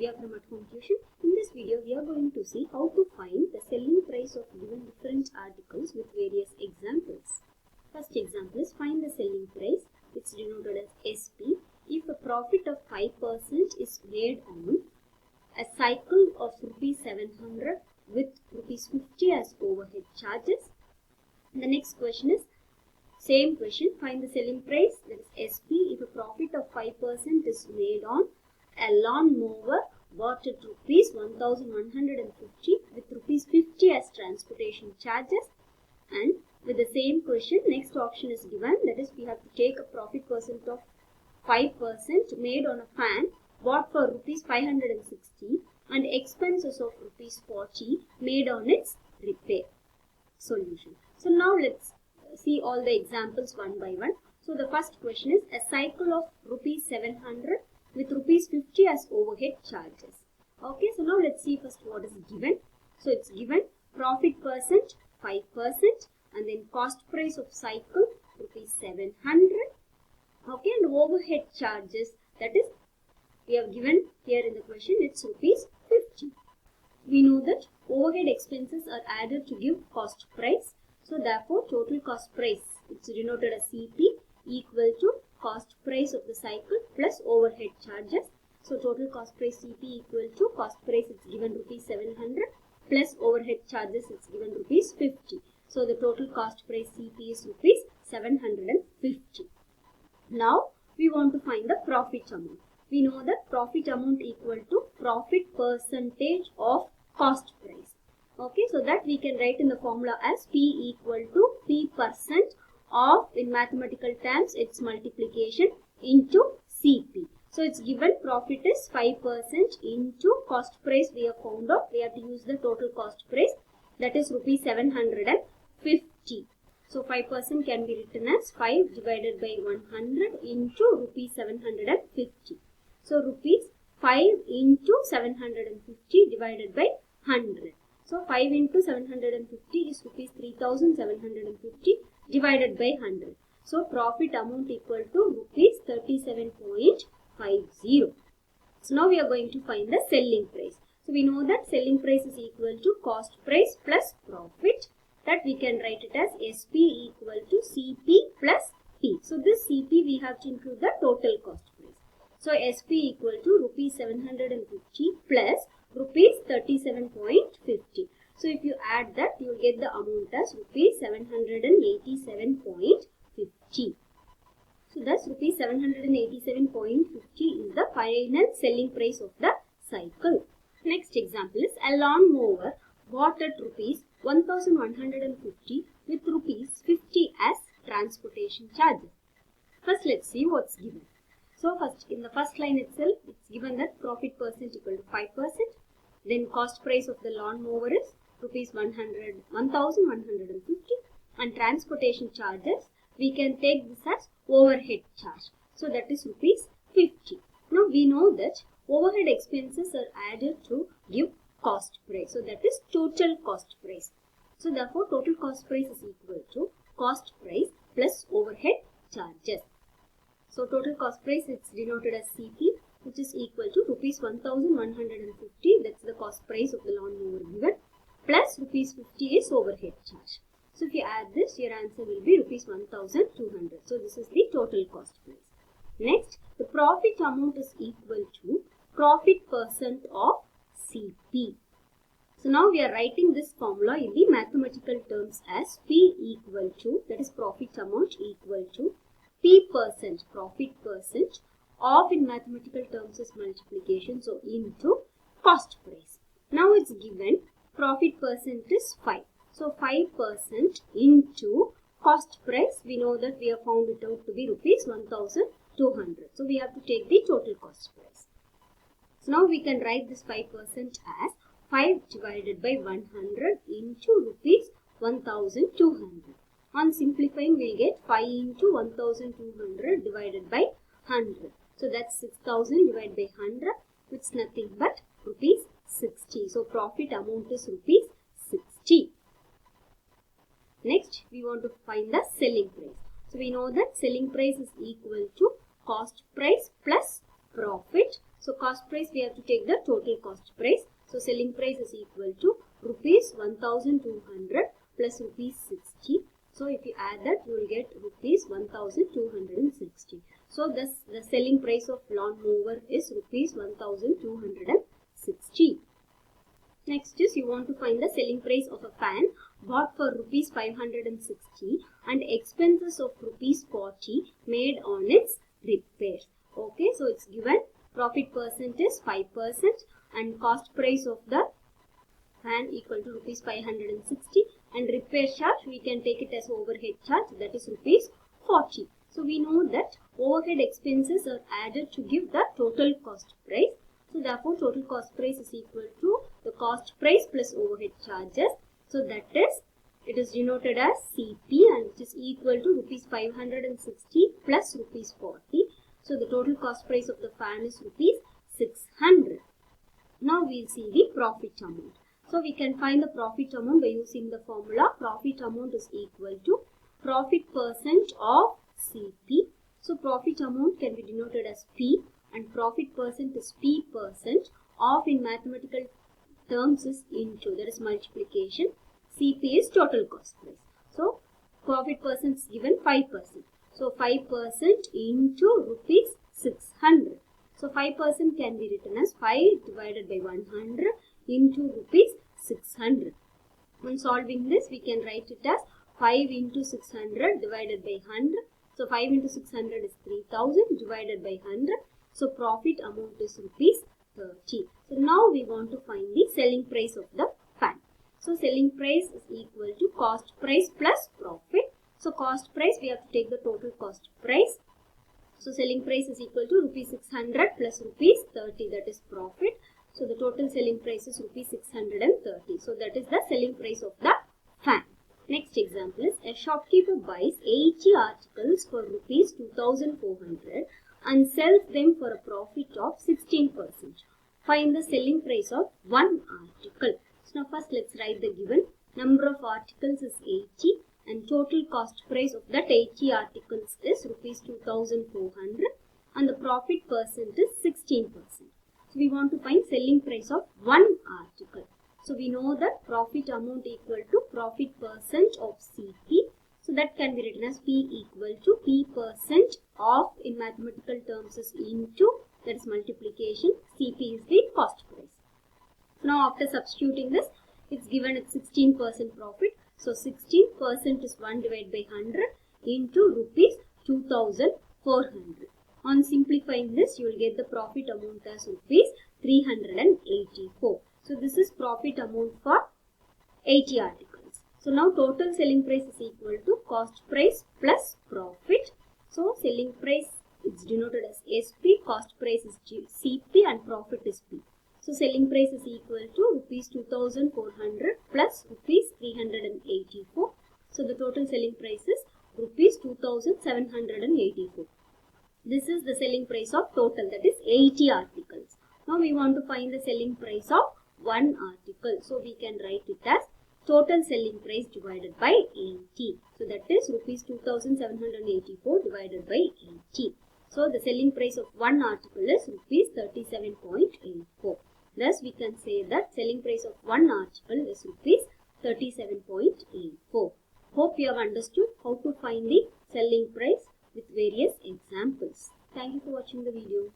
We are from At Home Tuition. In this video, we are going to see how to find the selling price of given different articles with various examples. First example is find the selling price. It's denoted as SP. If a profit of 5% is made on a cycle of rupees 700 with rupees 50 as overhead charges. The next question is same question. Find the selling price, that is SP, if a profit of 5% is made on a lawn mower bought at rupees 1150 with rupees 50 as transportation charges. And with the same question, next option is given, that is we have to take a profit percent of 5% made on a fan bought for rupees 560 and expenses of rupees 40 made on its repair. Solution. So now let's see all the examples one by one. So the first question is a cycle of rupees 700 with rupees 50 as overhead charges. Okay, so now let's see first what is given. So it's given profit percent 5% and then cost price of cycle rupees 700. Okay, and overhead charges, that is we have given here in the question, it's rupees 50. We know that overhead expenses are added to give cost price. So therefore total cost price, it's denoted as CP, equal to cost price of the cycle plus overhead charges. So total cost price CP equal to cost price, it's given rupees 700 plus overhead charges, it's given rupees 50. So the total cost price CP is rupees 750. Now we want to find the profit amount. We know that profit amount equal to profit percentage of cost price. Okay, so that we can write in the formula as P equal to P percent of, in mathematical terms, its multiplication into CP. So it's given profit is 5% into cost price we have found out. We have to use the total cost price, that is rupees 750. So 5% can be written as 5 divided by 100 into rupees 750. So rupees 5 into 750 divided by 100. So 5 into 750 is rupees 3750 divided by 100. So profit amount equal to rupees 37.50. So now we are going to find the selling price. So we know that selling price is equal to cost price plus profit. That we can write it as SP equal to CP plus P. So this CP we have to include the total cost price. So SP equal to rupees 750 plus rupees 37.50. So if you add that, you will get the amount as rupees 787.50. So thus rupees 787.50 is the final selling price of the cycle. Next example is a lawn mower bought at rupees 1150 with rupees 50 as transportation charges. First let's see what's given. So first, in the first line itself, it's given that profit percent equal to 5%. Then cost price of the lawn mower is rupees 1150 and transportation charges, we can take this as overhead charge. So that is rupees 50. Now we know that overhead expenses are added to give cost price. So that is total cost price. So therefore total cost price is equal to cost price plus overhead charges. So total cost price is denoted as CP, which is equal to rupees 1150. That's the cost price of the lawn mower given, plus rupees 50 is overhead charge. So if you add this, your answer will be rupees 1200. So this is the total cost price. Next, the profit amount is equal to profit percent of CP. So now we are writing this formula in the mathematical terms as P equal to, that is profit amount equal to P percent, profit percent of, in mathematical terms is multiplication, so into cost price. Now it's given profit percent is 5. So 5% into cost price, we know that we have found it out to be rupees 1200. So we have to take the total cost price. So now we can write this 5% as 5 divided by 100 into rupees 1200. On simplifying, we will get 5 into 1200 divided by 100. So that's 6000 divided by 100, which is nothing but rupees 60. So profit amount is rupees 60. Next, we want to find the selling price. So we know that selling price is equal to cost price plus profit. So cost price, we have to take the total cost price. So selling price is equal to rupees 1200 plus rupees 60. So if you add that, you will get rupees 1260. So thus the selling price of lawn mower is rupees 1260. Next is you want to find the selling price of a fan bought for rupees 560 and expenses of rupees 40 made on its repairs. Okay, so it's given profit percent is 5% and cost price of the fan equal to rupees 560 and repair charge we can take it as overhead charge, that is rupees 40. So we know that overhead expenses are added to give the total cost price. So therefore total cost price is equal to the cost price plus overhead charges. So that is, it is denoted as CP and it is equal to rupees 560 plus rupees 40. So the total cost price of the fan is rupees 600. Now we will see the profit amount. So we can find the profit amount by using the formula. Profit amount is equal to profit percent of CP. So profit amount can be denoted as P and profit percent is P percent of, in mathematical terms, is into, that is multiplication. CP is total cost price. So profit percent is given 5%. So 5% into rupees 600. So 5% can be written as 5 divided by 100 into rupees 600. When solving this, we can write it as 5 into 600 divided by 100. So 5 into 600 is 3000 divided by 100. So profit amount is rupees 30. So now we want to find the selling price of the fan. So selling price is equal to cost price plus profit. So cost price, we have to take the total cost price. So selling price is equal to rupees 600 plus rupees 30, that is profit. So the total selling price is rupees 630. So that is the selling price of the fan. Next example is a shopkeeper buys 80 articles for rupees 2400 and sells them for a profit of 16%. Find the selling price of one article. So now first let's write the given. Number of articles is 80 and total cost price of that 80 articles is rupees 2400 and the profit percent is 16%. So we want to find selling price of one article. So we know that profit amount equal to profit percent of CP. So that can be written as P equal to P percent of, in mathematical terms, is into, that is multiplication. CP is the cost price. So now after substituting this, it's given at 16% profit. So 16% is 1 divided by 100 into rupees 2400. On simplifying this, you will get the profit amount as rupees 384. So this is profit amount for 80 articles. So now total selling price is equal to cost price plus profit. So selling price is denoted as SP, cost price is CP and profit is P. So selling price is equal to rupees 2400 plus rupees 384. So the total selling price is rupees 2784. This is the selling price of total, that is 80 articles. Now we want to find the selling price of one article. So we can write it as total selling price divided by 80. So that is rupees 2784 divided by 80. So the selling price of one article is rupees 37.84. Thus we can say that selling price of one article is rupees 37.84. Hope you have understood how to find the selling price with various examples. Thank you for watching the video.